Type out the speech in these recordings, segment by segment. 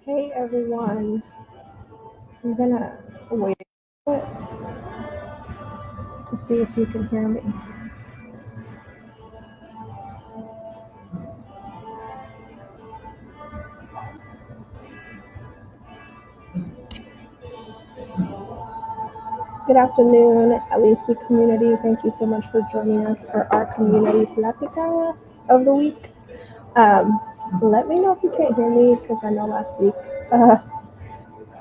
Hey everyone, I'm gonna wait a bit to see if you can hear me. Good afternoon, LEC community. Thank you so much for joining us for our Community Platica of the week. Um, Let me know if you can't hear me because I know last week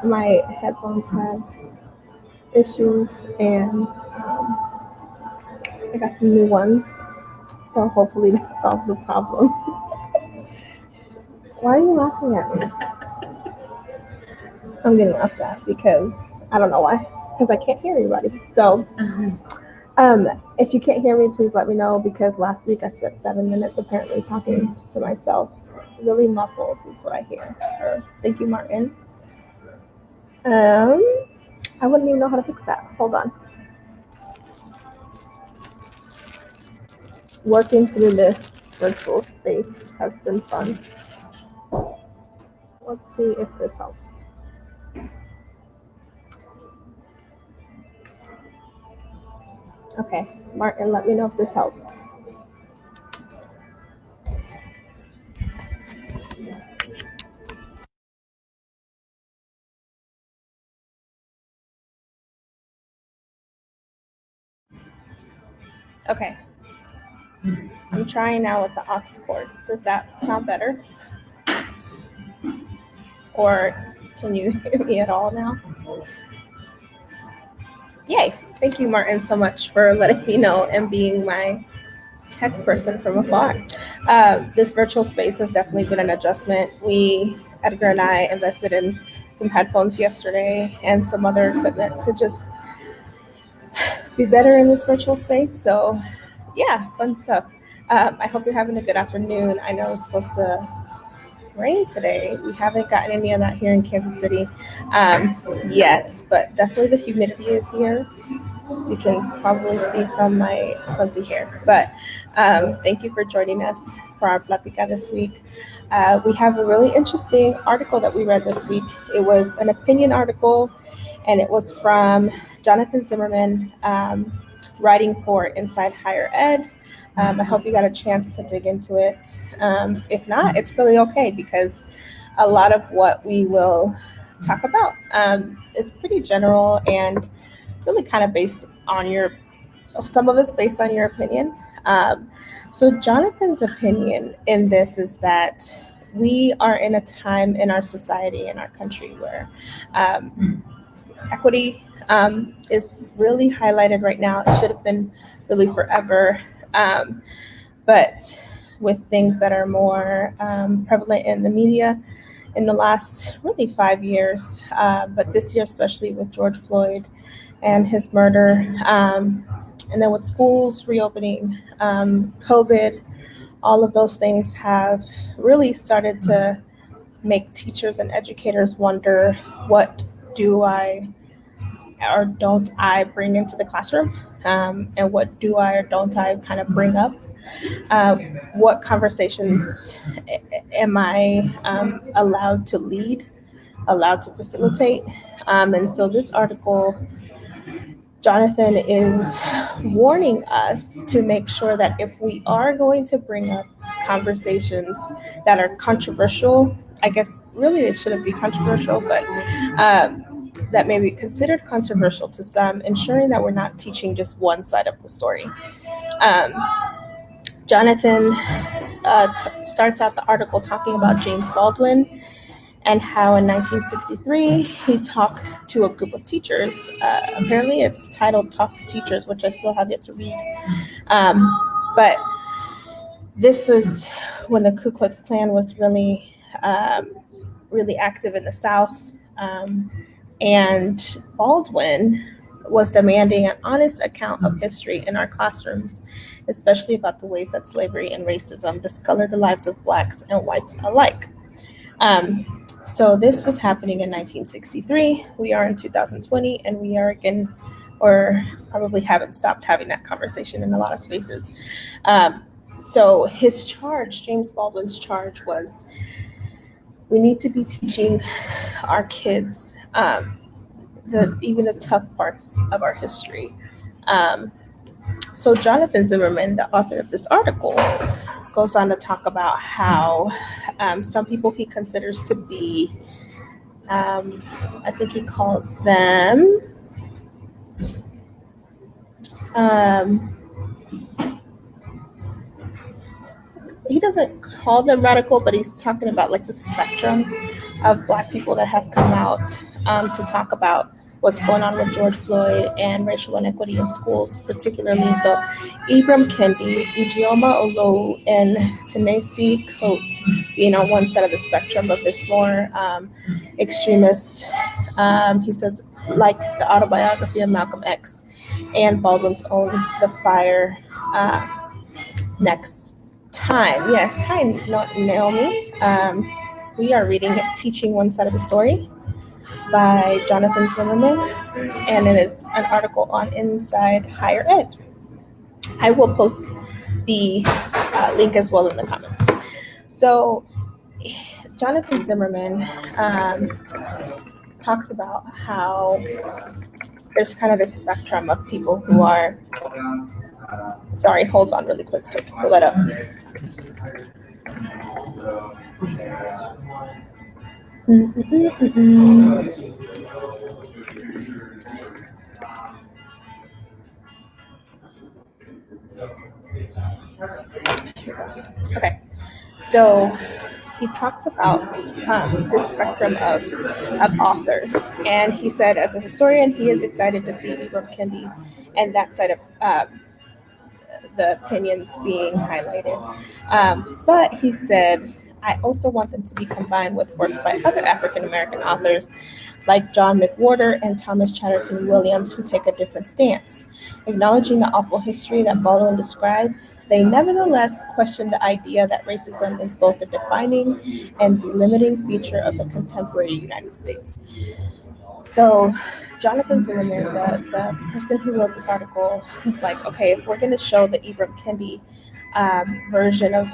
my headphones had issues and I got some new ones. So hopefully that solves the problem. Why are you laughing at me? I'm getting laughed at because I don't know why. Because I can't hear anybody. So, if you can't hear me, please let me know because last week I spent 7 minutes apparently talking to myself. Really muffled is what I hear. Thank you, Martin. I wouldn't even know how to fix that. Hold on. Working through this virtual space has been fun. Let's see if this helps. Okay, Martin, let me know if this helps. Okay. I'm trying now with the aux cord. Does that sound better? Or can you hear me at all now? Yay. Thank you, Martin, so much for letting me know and being my tech person from afar. This virtual space has definitely been an adjustment. Edgar and I, invested in some headphones yesterday and some other equipment to just be better in this virtual space. So, yeah, fun stuff. I hope you're having a good afternoon. I know it's supposed to rain today. We haven't gotten any of that here in Kansas City yet, but definitely the humidity is here, as you can probably see from my fuzzy hair. But thank you for joining us for our Platica this week. We have a really interesting article that we read this week. It was an opinion article, and it was from Jonathan Zimmerman, writing for Inside Higher Ed. I hope you got a chance to dig into it. If not, it's really okay because a lot of what we will talk about is pretty general and really kind of based on some of it's based on your opinion. So Jonathan's opinion in this is that we are in a time in our society, in our country, where equity is really highlighted right now. It should have been really forever. But with things that are more prevalent in the media in the last really 5 years, but this year, especially with George Floyd and his murder, and then with schools reopening, COVID, all of those things have really started to make teachers and educators wonder, what do I or don't I bring into the classroom? And what do I or don't I kind of bring up? What conversations am I allowed to lead, allowed to facilitate? And so this article, Jonathan is warning us to make sure that if we are going to bring up conversations that are controversial, I guess really it shouldn't be controversial, but that may be considered controversial to some, ensuring that we're not teaching just one side of the story. Um, Jonathan starts out the article talking about James Baldwin and how in 1963 he talked to a group of teachers. Apparently, it's titled "Talk to Teachers," which I still have yet to read. But this is when the Ku Klux Klan was really active in the South. And Baldwin was demanding an honest account of history in our classrooms, especially about the ways that slavery and racism discolored the lives of Blacks and whites alike. So this was happening in 1963. We are in 2020, and we are again, or probably haven't stopped having that conversation in a lot of spaces. So his charge, James Baldwin's charge, was we need to be teaching our kids even the tough parts of our history. So Jonathan Zimmerman, the author of this article, goes on to talk about how some people he considers to be, I think he calls them, he doesn't call them radical, but he's talking about like the spectrum of Black people that have come out to talk about what's going on with George Floyd and racial inequity in schools, particularly. So Ibram Kendi, Ijeoma Olowu, and Ta-Nehisi Coates being on one side of the spectrum of this more extremist, he says, like the autobiography of Malcolm X and Baldwin's own The Fire Next Time. Yes, hi Naomi. We are reading Teaching One Side of the Story by Jonathan Zimmerman, and it is an article on Inside Higher Ed. I will post the link as well in the comments. So Jonathan Zimmerman talks about how there's kind of this spectrum of people who are, sorry, hold on really quick so I can pull that up. Okay, so he talks about the spectrum of authors, and he said, as a historian, he is excited to see Ibram Kendi and that side of the opinions being highlighted. But he said, I also want them to be combined with works by other African American authors like John McWhorter and Thomas Chatterton Williams, who take a different stance. Acknowledging the awful history that Baldwin describes, they nevertheless question the idea that racism is both a defining and delimiting feature of the contemporary United States. So Jonathan Zimmerman, the person who wrote this article, is like, okay, if we're going to show the Ibram Kendi version of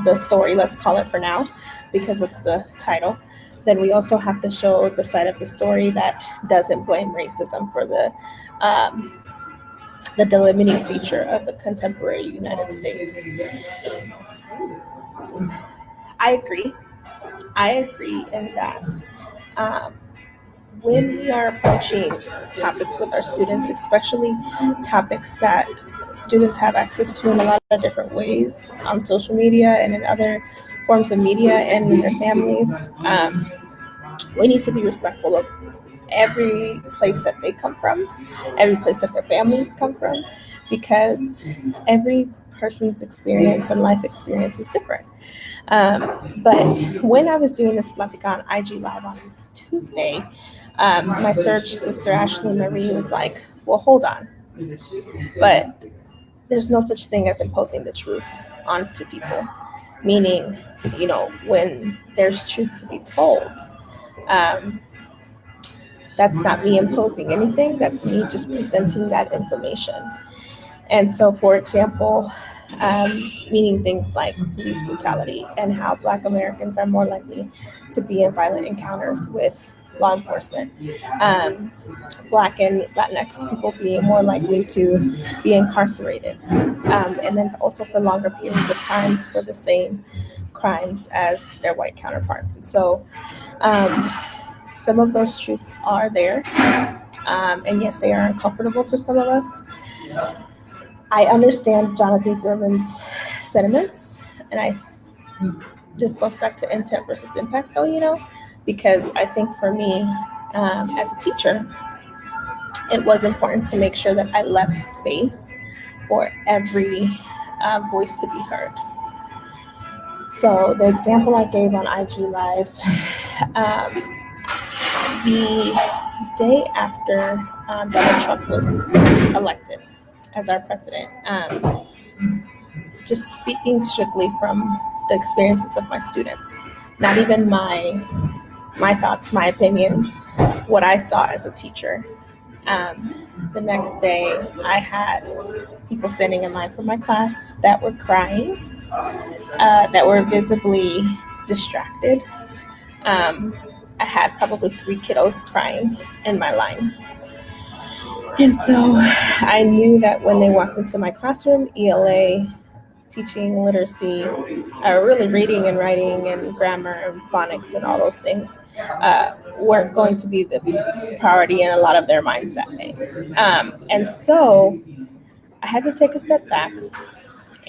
the story, let's call it for now, because it's the title, then we also have to show the side of the story that doesn't blame racism for the delimiting feature of the contemporary United States. I agree in that when we are approaching topics with our students, especially topics that students have access to in a lot of different ways on social media and in other forms of media and in their families, we need to be respectful of every place that they come from, every place that their families come from, because every person's experience and life experience is different. But when I was doing this Platica on IG Live on Tuesday, my Surge sister, Ashley Marie, was like, well, hold on. But there's no such thing as imposing the truth onto people, meaning, when there's truth to be told, that's not me imposing anything, that's me just presenting that information. And so, for example, meaning things like police brutality and how Black Americans are more likely to be in violent encounters with law enforcement, Black and Latinx people being more likely to be incarcerated, and then also for longer periods of times for the same crimes as their white counterparts. And so some of those truths are there, and yes, they are uncomfortable for some of us. I understand Jonathan Zimmerman's sentiments, and just goes back to intent versus impact, though, because I think for me, as a teacher, it was important to make sure that I left space for every voice to be heard. So the example I gave on IG Live, the day after Donald Trump was elected as our president, just speaking strictly from the experiences of my students, not even my thoughts, my opinions, what I saw as a teacher. The next day, I had people standing in line for my class that were crying that were visibly distracted. I had probably 3 kiddos crying in my line. And so I knew that when they walked into my classroom, ELA, teaching literacy, really reading and writing and grammar and phonics and all those things weren't going to be the priority in a lot of their minds that day. And so I had to take a step back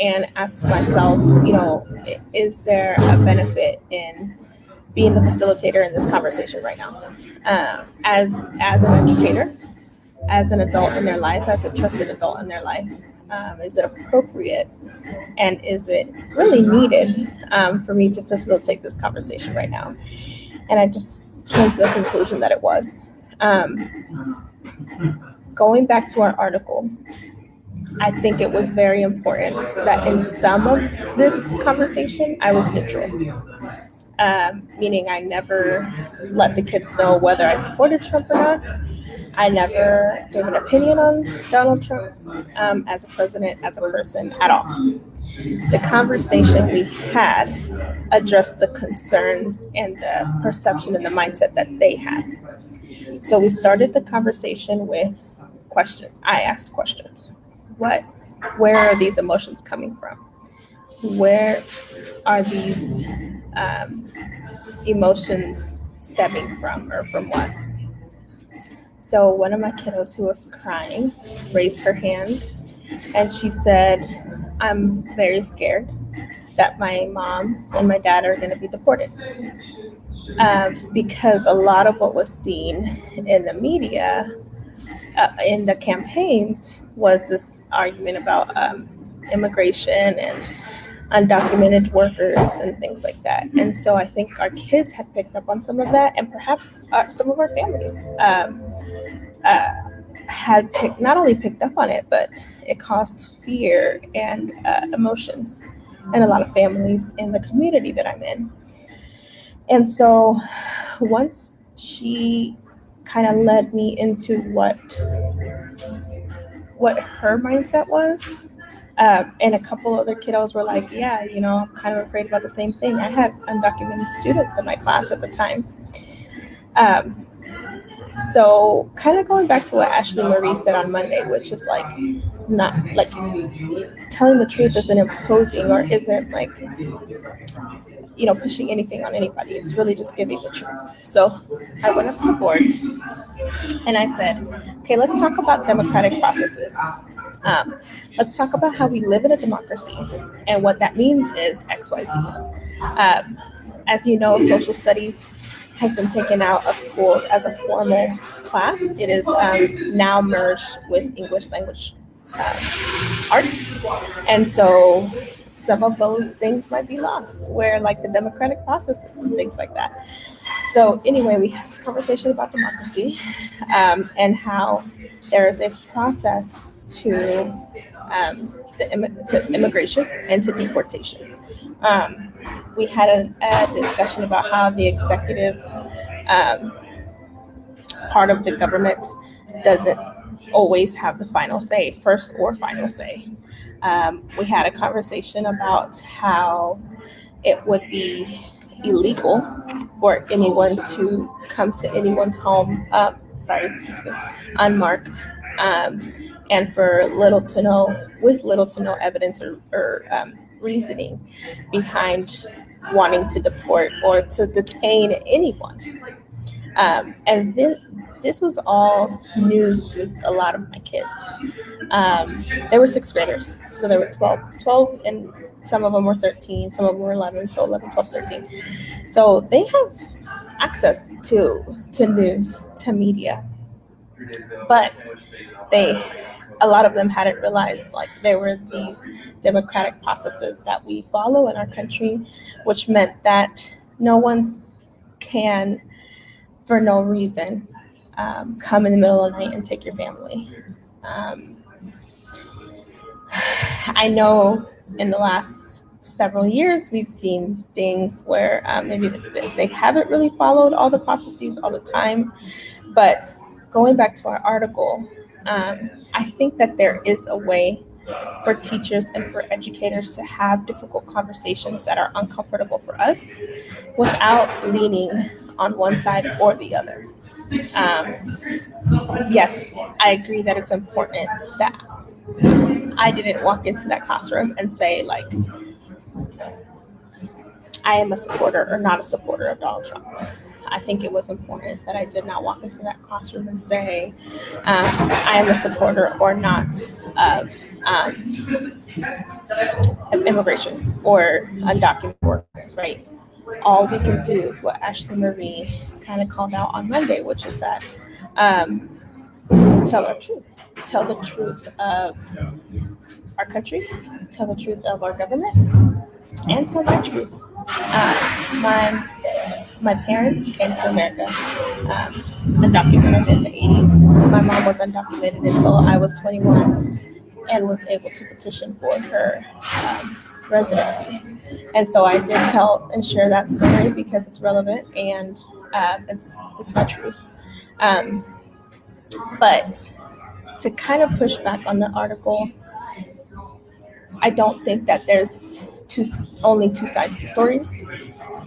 and ask myself, is there a benefit in being the facilitator in this conversation right now? As an educator, as an adult in their life, as a trusted adult in their life, is it appropriate and is it really needed for me to facilitate this conversation right now? And I just came to the conclusion that it was. Going back to our article, I think it was very important that in some of this conversation, I was neutral. Meaning I never let the kids know whether I supported Trump or not. I never gave an opinion on Donald Trump as a president, as a person at all. The conversation we had addressed the concerns and the perception and the mindset that they had. So we started the conversation with questions. I asked questions. Where are these emotions coming from? Where are these emotions stemming from, or from what? So one of my kiddos who was crying raised her hand and she said, I'm very scared that my mom and my dad are going to be deported. Because a lot of what was seen in the media, in the campaigns, was this argument about immigration and undocumented workers and things like that. And so I think our kids had picked up on some of that, and perhaps some of our families had not only picked up on it, but it caused fear and emotions in a lot of families in the community that I'm in. And so once she kind of led me into what her mindset was, and a couple other kiddos were like, yeah, I'm kind of afraid about the same thing. I had undocumented students in my class at the time. So kind of going back to what Ashley Marie said on Monday, which is like, not like telling the truth isn't imposing or isn't like, pushing anything on anybody. It's really just giving the truth. So I went up to the board and I said, okay, let's talk about democratic processes. Let's talk about how we live in a democracy, and what that means is XYZ. As you know, social studies has been taken out of schools as a formal class. It is now merged with English language arts. And so some of those things might be lost, where like the democratic processes and things like that. So anyway, we had this conversation about democracy and how there is a process to immigration and to deportation. We had a discussion about how the executive part of the government doesn't always have the final say, first or final say. We had a conversation about how it would be illegal for anyone to come to anyone's home, unmarked, and for little to no evidence or reasoning behind wanting to deport or to detain anyone. And this was all news to a lot of my kids. There were 6th graders, so there were 12, and some of them were 13, some of them were 11, so 11, 12, 13. So they have access to news, to media, but a lot of them hadn't realized like there were these democratic processes that we follow in our country, which meant that no one's can, for no reason, come in the middle of the night and take your family. I know in the last several years we've seen things where maybe they haven't really followed all the processes all the time, but going back to our article, I think that there is a way for teachers and for educators to have difficult conversations that are uncomfortable for us without leaning on one side or the other. Um, yes, I agree that it's important that I didn't walk into that classroom and say, like, I am a supporter or not a supporter of Donald Trump. I think it was important that I did not walk into that classroom and say, I am a supporter or not of immigration or undocumented workers, right? All we can do is what Ashley Marie kind of called out on Monday, which is that tell our truth. Tell the truth of our country, tell the truth of our government, and tell my truth. My parents came to America undocumented in the 80s. My mom was undocumented until I was 21 and was able to petition for her residency. And so I did tell and share that story because it's relevant and it's my truth. But to kind of push back on the article, I don't think that there's only two sides to stories.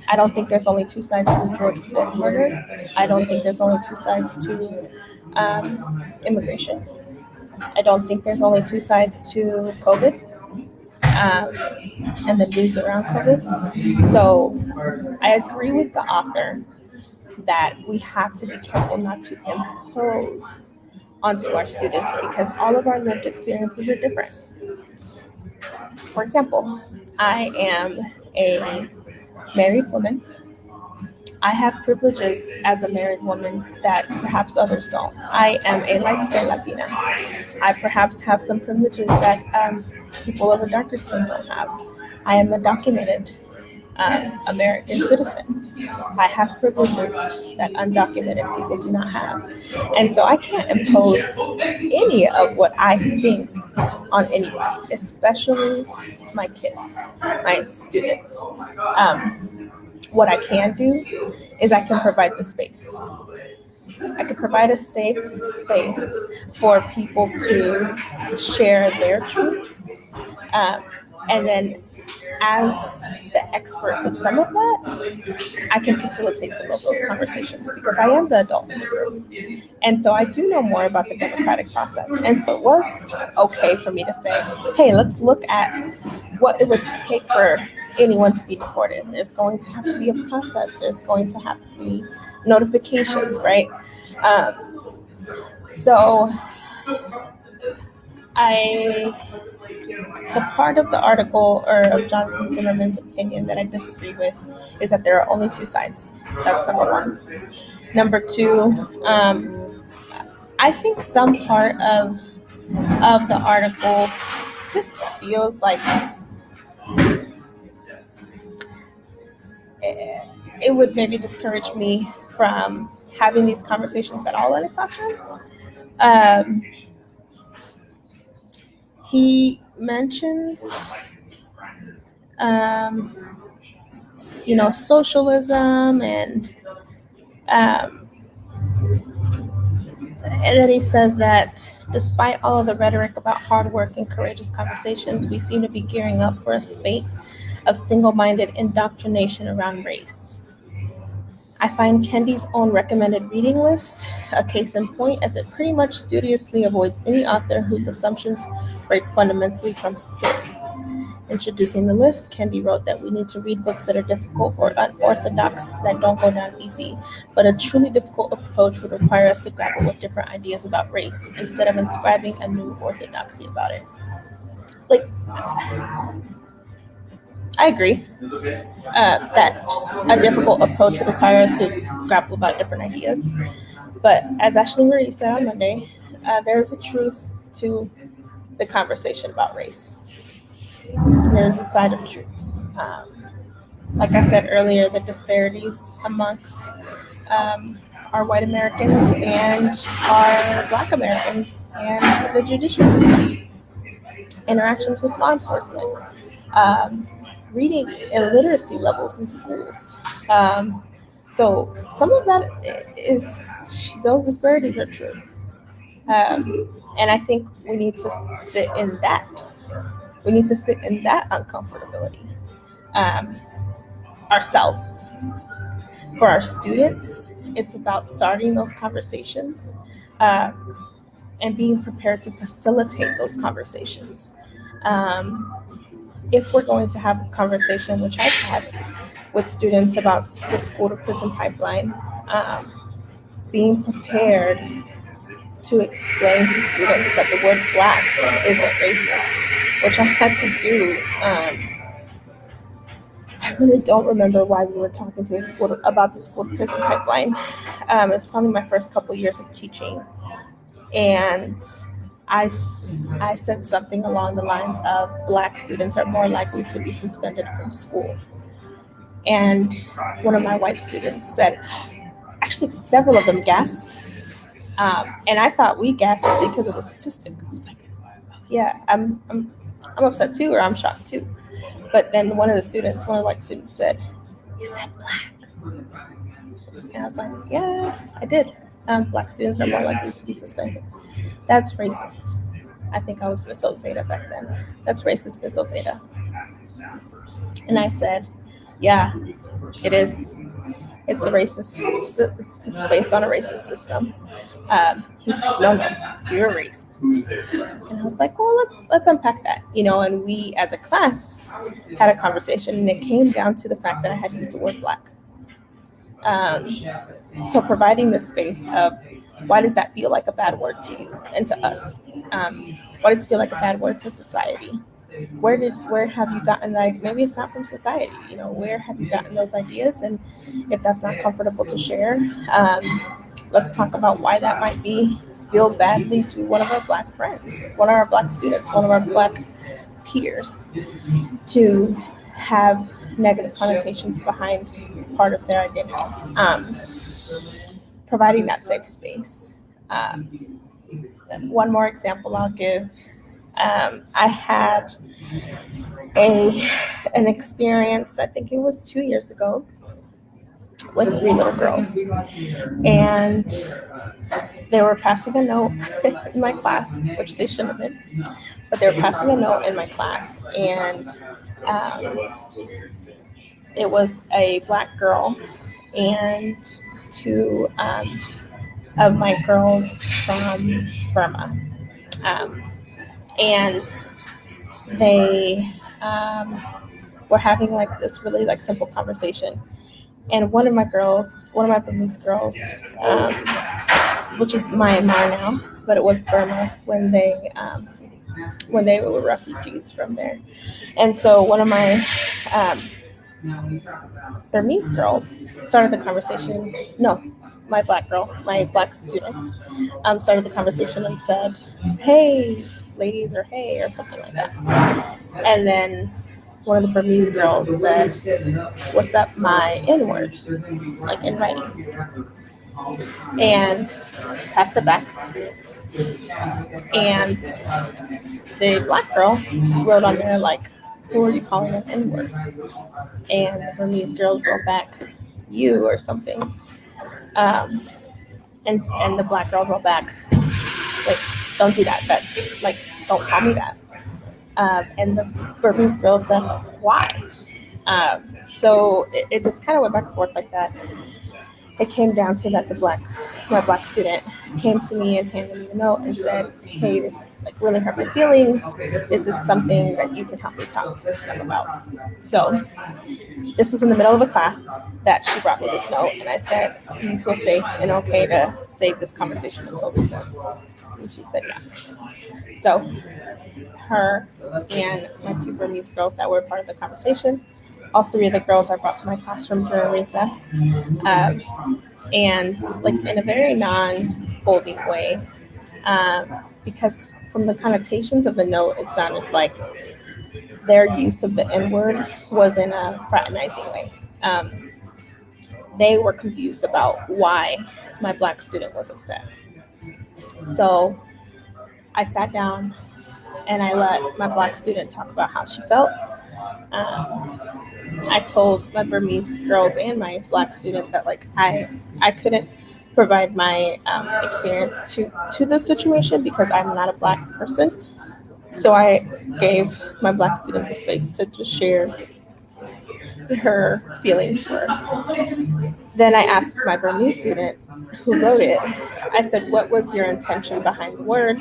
I don't think there's only two sides to the George Floyd murder. I don't think there's only two sides to immigration. I don't think there's only two sides to COVID and the news around COVID. So I agree with the author that we have to be careful not to impose onto our students because all of our lived experiences are different. For example, I am a married woman. I have privileges as a married woman that perhaps others don't. I am a light-skinned Latina. I perhaps have some privileges that people of a darker skin don't have. I am a documented American citizen. I have privileges that undocumented people do not have. And so I can't impose any of what I think on anybody, especially my kids, my students. What I can do is I can provide the space. I can provide a safe space for people to share their truth. And then as the expert in some of that, I can facilitate some of those conversations because I am the adult in the group. And so I do know more about the democratic process. And so it was okay for me to say, hey, let's look at what it would take for anyone to be deported. There's going to have to be a process. There's going to have to be notifications, right? So the part of the article or of Jonathan Zimmerman's opinion that I disagree with is that there are only two sides. That's number one. Number two, I think some part of the article just feels like it would maybe discourage me from having these conversations at all in a classroom. He mentions, socialism and then he says that despite all of the rhetoric about hard work and courageous conversations, we seem to be gearing up for a spate of single-minded indoctrination around race. I find Kendi's own recommended reading list a case in point, as it pretty much studiously avoids any author whose assumptions break fundamentally from his. Introducing the list, Kendi wrote that we need to read books that are difficult or unorthodox, that don't go down easy, but a truly difficult approach would require us to grapple with different ideas about race instead of inscribing a new orthodoxy about it. Like, I agree that a difficult approach would require us to grapple about different ideas. But as Ashley Marie said on Monday, there's a truth to the conversation about race. There's a side of truth. Like I said earlier, the disparities amongst our white Americans and our Black Americans and the judicial system, interactions with law enforcement, reading and literacy levels in schools. So some of that those disparities are true. And I think we need to sit in that We need to sit in that uncomfortability ourselves. For our students, it's about starting those conversations and being prepared to facilitate those conversations. If we're going to have a conversation, which I've had with students about the school to prison pipeline, being prepared to explain to students that the word Black isn't racist, which I had to do. I really don't remember why we were talking to the school about the school to prison pipeline. It's probably my first couple years of teaching, and I said something along the lines of Black students are more likely to be suspended from school. And one of my white students said, actually, several of them gasped. And I thought we gasped because of the statistic. I was like, yeah, I'm upset too, or I'm shocked too. But then one of the white students said, you said Black. And I was like, yeah, I did. Black students are more likely to be suspended. That's racist. I think I was Miss Zeta back then. That's racist, Miss Zeta. And I said, yeah, it is. It's a racist. It's based on a racist system. He's like, no, you're racist. And I was like, well, let's unpack that, And we, as a class, had a conversation, and it came down to the fact that I had used the word Black. So providing the space of why does that feel like a bad word to you and to us? Why does it feel like a bad word to society? Where have you gotten that? Maybe it's not from society, where have you gotten those ideas? And if that's not comfortable to share, let's talk about why that might feel badly to one of our Black friends, one of our Black students, one of our Black peers, to have negative connotations behind part of their identity. Providing that safe space. One more example I'll give. I had an experience, I think it was 2 years ago, with 3 little girls. And they were passing a note in my class, which they shouldn't have been, but they were passing a note in my class. And it was a Black girl and 2 of my girls from Burma. And they were having like this really like simple conversation. And one of my Burmese girls, which is Myanmar now, but it was Burma when they were refugees from there. And so one of my Burmese girls started the conversation. No, my Black girl, my Black student, started the conversation and said, "Hey, ladies," or "Hey," or something like that. And then one of the Burmese girls said, "What's up, my N-word?" like in writing, and passed it back. And the Black girl wrote on there like, "Who are you calling an N-word?" And the Burmese girls wrote back, "You," or something. And the Black girl wrote back, like, "Don't do that. Don't call me that." And the Burmese girl said, "Why?" So it just kind of went back and forth like that. It came down to that my Black student came to me and handed me the note and said, "Hey, this like really hurt my feelings. This is something that you can help me talk to them about." So this was in the middle of a class that she brought me this note, and I said, "Do you feel safe and okay to save this conversation until recess?" And she said, "Yeah." So her and my 2 Burmese girls that were part of the conversation, all 3 of the girls are brought to my classroom during recess, and like in a very non-scolding way, because from the connotations of the note, it sounded like their use of the N-word was in a fraternizing way. They were confused about why my Black student was upset. So I sat down and I let my Black student talk about how she felt. I told my Burmese girls and my Black student that like I couldn't provide my experience to the situation because I'm not a Black person. So I gave my Black student the space to just share her feelings for it. Then I asked my Burmese student who wrote it, I said, what was your intention behind the word?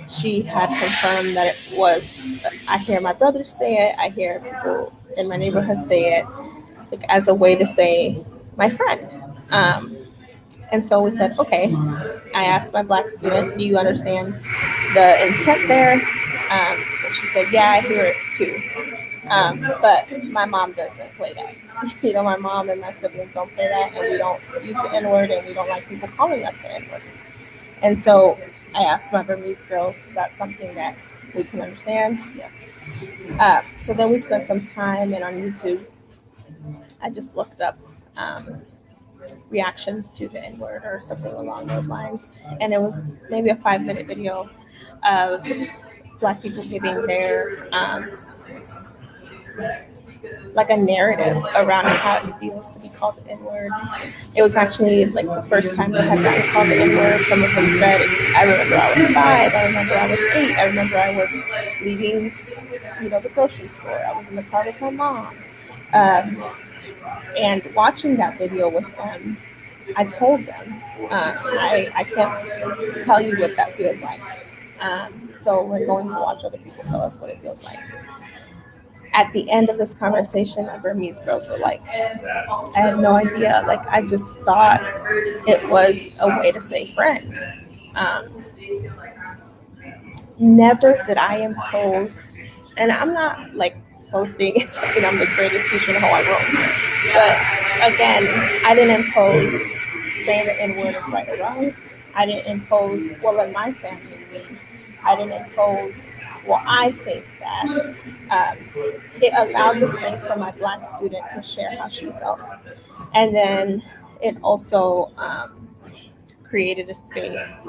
She had confirmed that it was, I hear my brothers say it, I hear people in my neighborhood say it, like as a way to say my friend. And so we said, okay. I asked my Black student, do you understand the intent there? And she said, yeah, I hear it too. But my mom doesn't play that. My mom and my siblings don't play that, and we don't use the N word, and we don't like people calling us the N word. And so I asked my Burmese girls, is that something that we can understand? Yes. So then we spent some time, and on YouTube, I just looked up reactions to the N word or something along those lines. And it was maybe a 5-minute video of Black people giving their like a narrative around how it feels to be called the N-word. It was actually like the first time they had gotten called the N-word. Some of them said, I remember I was 5, I remember I was 8, I remember I was leaving, the grocery store, I was in the car with my mom. And watching that video with them, I told them, I can't tell you what that feels like. So we're going to watch other people tell us what it feels like. At the end of this conversation, my Burmese girls were like, I had no idea. Like, I just thought it was a way to say friend. Never did I impose, and I'm not like boasting, saying I'm the greatest teacher in Hawaii world. But again, I didn't impose saying the N-word is right or wrong. I didn't impose, well, in my family, I didn't impose, well, I think that. It allowed the space for my Black student to share how she felt. And then it also created a space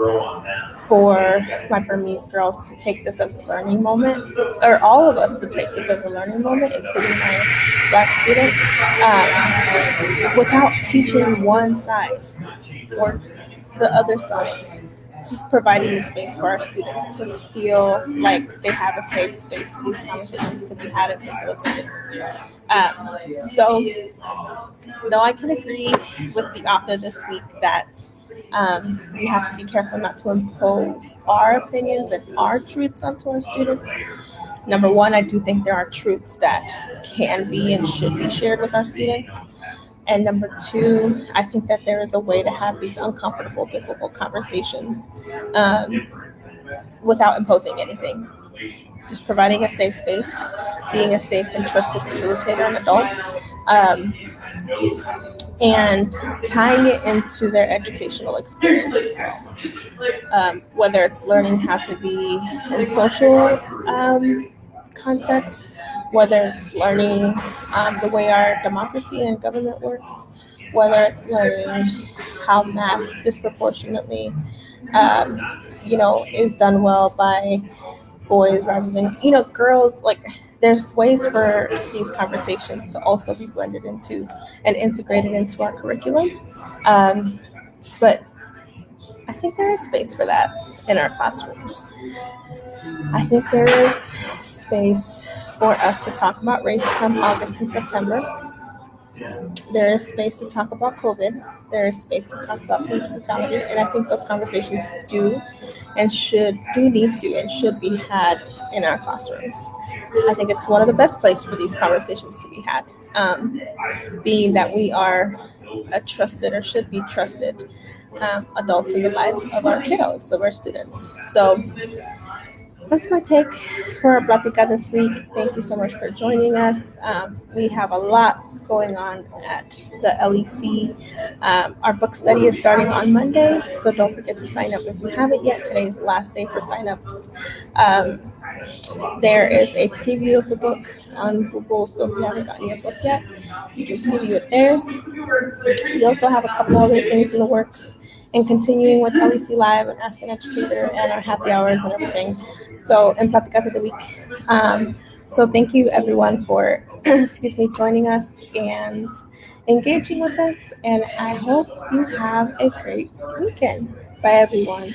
for my Burmese girls to take this as a learning moment, or all of us to take this as a learning moment, including my Black student, without teaching one side or the other side. Just providing the space for our students to feel like they have a safe space for these conversations to be had and facilitated. So, though I can agree with the author this week that we have to be careful not to impose our opinions and our truths onto our students. Number one, I do think there are truths that can be and should be shared with our students. And number two, I think that there is a way to have these uncomfortable, difficult conversations without imposing anything. Just providing a safe space, being a safe and trusted facilitator and adult, and tying it into their educational experience as well. Whether it's learning how to be in social context, whether it's learning the way our democracy and government works, whether it's learning how math disproportionately, is done well by boys rather than, girls. Like, there's ways for these conversations to also be blended into and integrated into our curriculum. But I think there is space for that in our classrooms. I think there is space for us to talk about race come August and September. There is space to talk about COVID. There is space to talk about police brutality. And I think those conversations do need to and should be had in our classrooms. I think it's one of the best places for these conversations to be had, being that we are a trusted or should be trusted adults in the lives of our kiddos, of our students. So that's my take for Platica this week. Thank you so much for joining us. We have a lot going on at the LEC. Our book study is starting on Monday, so don't forget to sign up if you haven't yet. Today is the last day for signups. There is a preview of the book on Google, so if you haven't gotten your book yet, you can preview it there. We also have a couple other things in the works, and continuing with LEC Live and Ask an Educator and our happy hours and everything. So, and Platicas of the Week. So thank you everyone for, joining us and engaging with us. And I hope you have a great weekend. Bye everyone.